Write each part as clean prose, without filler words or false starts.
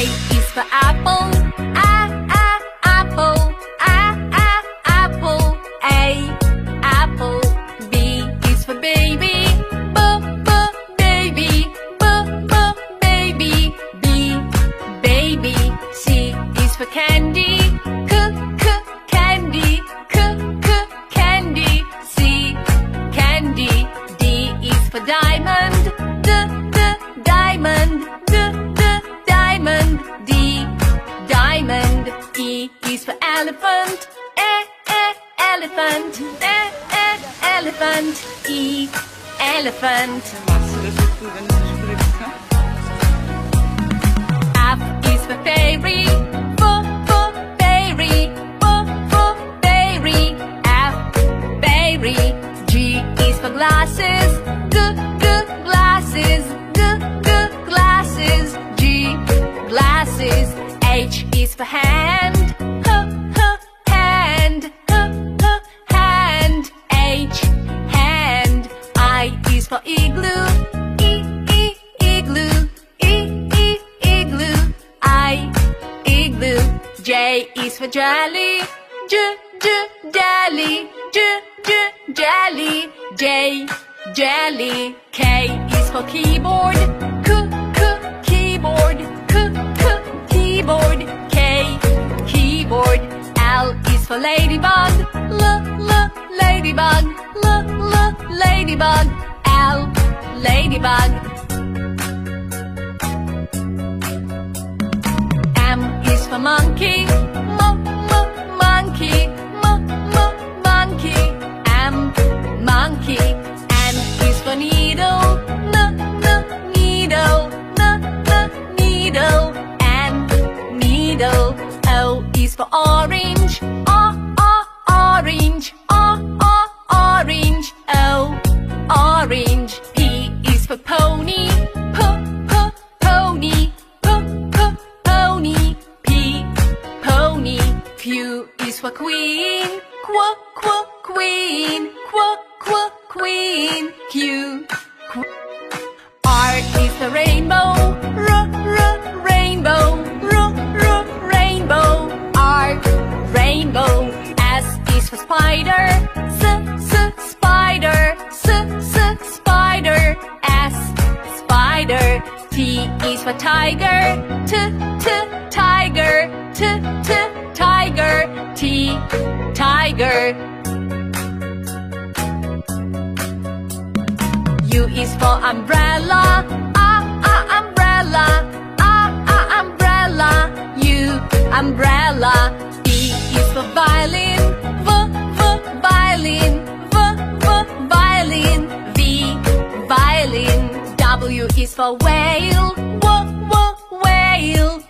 is for apple. Apple. Apple. Apple. B is for baby. Baby. Baby. B, baby. C is for candy. Candy. Candy. C, candy. D is for diamond. Diamond. Diamond. D, diamond. E is for elephant. Elephant. Elephant. E, elephant. F is for fairy. Fairy. Fairy. F, fairy. G is for glasses. Glasses. Glasses. G, glasses. H is for hand. Hand. Hand. H, hand. I is for igloo. Igloo. Igloo. I, igloo. J is for jelly. Jelly. Jelly. J, jelly. K is for keyboard. Keyboard. Keyboard. K, keyboard. L is for ladybug. Ladybug. Ladybug. L, ladybug. M is for monkey. Monkey. Monkey. M, monkey. N is for needle. Needle. Needle. N, needle. O is for orange. Orange. Orange. O, orange. P is for pony. Pony. Pony. P, pony. Q is for queen. Queen. Queen. Q. R is the rainbow. Rainbow. Rainbow. R, rainbow. S is for spider. Spider. Spider. S, spider. T is for tiger. Tiger. Tiger. T, tiger. U is for umbrella. Umbrella. Umbrella. U, umbrella. V is for violin. Violin. Violin. V, violin. W is for whale. Whale.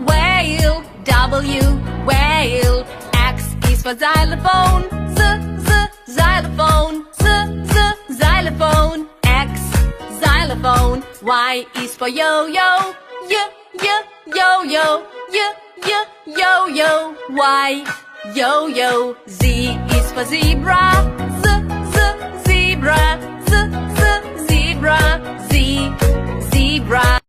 Whale. W, whale. X is for xylophone. Xylophone. Xylophone. X, xylophone. Y is for yo-yo. Yo-yo. Yo-yo. Y, yo-yo. Z is for zebra. Zebra. Zebra. Z, zebra.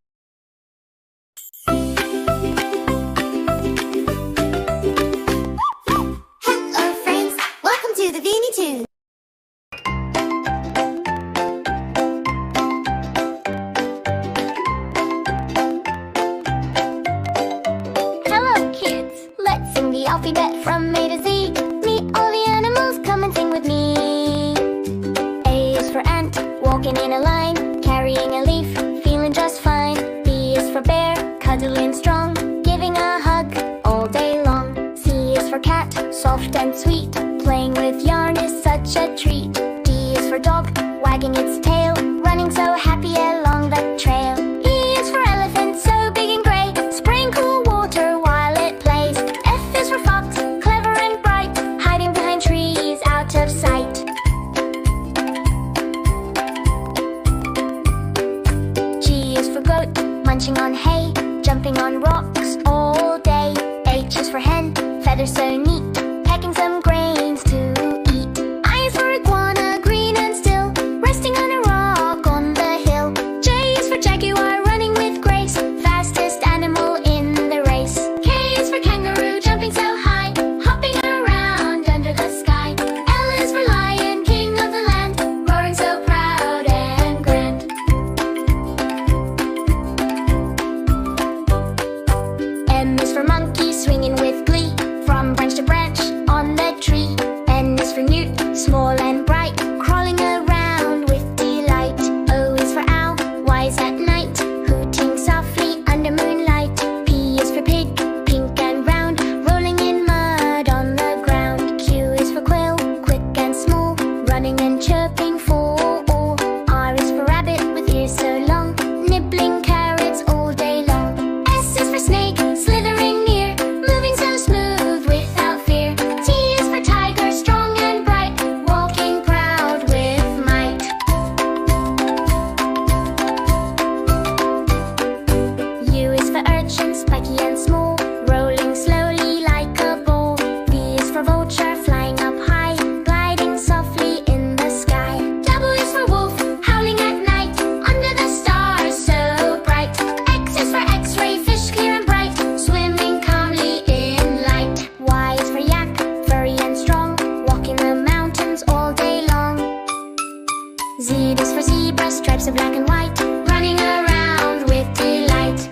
Hello friends, welcome to the Beanie Toon. Hello kids, let's sing the alphabet from A to Z. Meet all the animals, come and sing with me. A is for ant, walking in a line, carrying a leaf, feeling just fine. B is for bear, cuddling strong, giving a hug all day long. C is for cat, soft and sweet, playing with yarn is such a treat. D is for dog, wagging its tail, running so happy along the trail. E is for elephant, so big and grey, spraying cool water while it plays. F is for fox, clever and bright, hiding behind trees out of sight. G is for goat, munching on hay, jumping on rocks all day. H is for hen, feathers so neat, pecking some grains to eat. I is for iguana, green and still, resting on a rock on the hill. J is for jaguar, running with grace, fastest animal urchin, spiky and small, rolling slowly like a ball. V is for vulture, flying up high, gliding softly in the sky. W is for wolf, howling at night, under the stars so bright. X is for X-ray, fish clear and bright, swimming calmly in light. Y is for yak, furry and strong, walking the mountains all day long. Z is for zebra, stripes of black and white, running around with delight.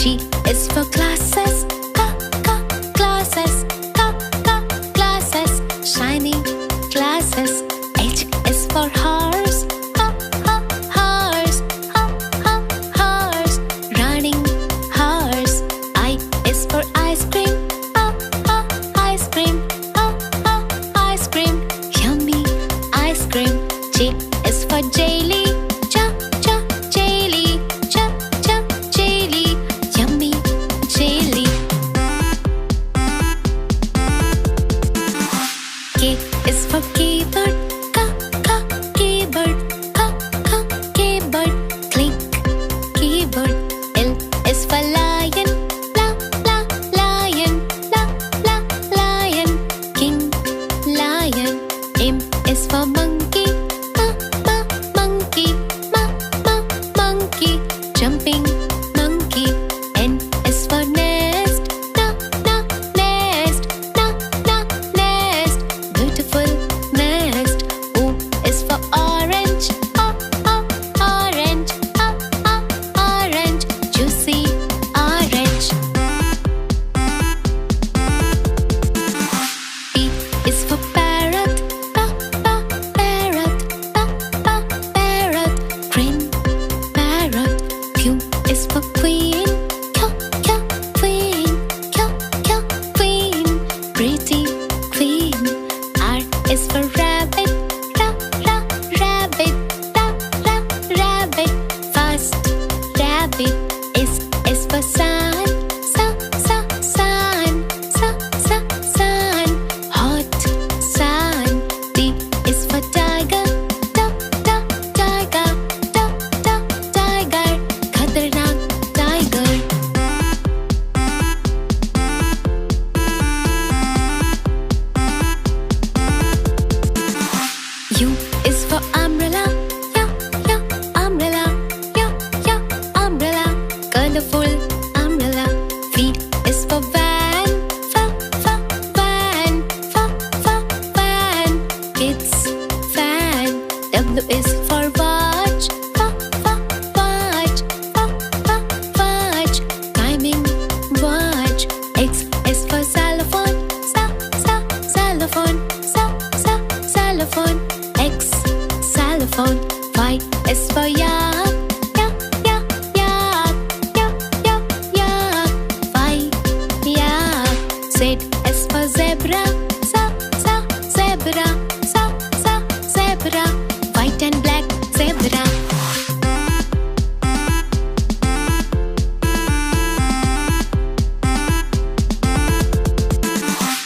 G is for glasses. Glasses. Glasses. Shiny glasses. H is for horse. Horse. Horse. Running horse. I is for ice cream. Ice cream. Ice cream. Yummy ice cream. J is for jelly. Jelly. Jelly. Yummy jelly. K is for keyboard. Keyboard. Keyboard. Click keyboard. L is for lion. Lion. Lion. King lion. M is for monkey. Monkey. Jumping monkey. N is for nest. Nest. Beautiful nest. O is for orange. Orange. Juicy orange. P is for parrot. Parrot. Green parrot. Q is for queen. Queen. Pretty queen. R is for rabbit. Rabbit. Fast rabbit. S is for sun. Sun. Hot sun. T is for tiger. Tiger. Khatarnak tiger. U is for umbrella. Umbrella. Colorful umbrella. V is for van. Van. Kids fan. W is for watch. Watch. Timing watch. X is for xylophone. Xylophone. X xylophone. Y is for yak. Yak. Z is for zebra. Zebra. White and black zebra.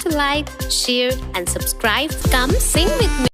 To like, share and subscribe. Come sing with me.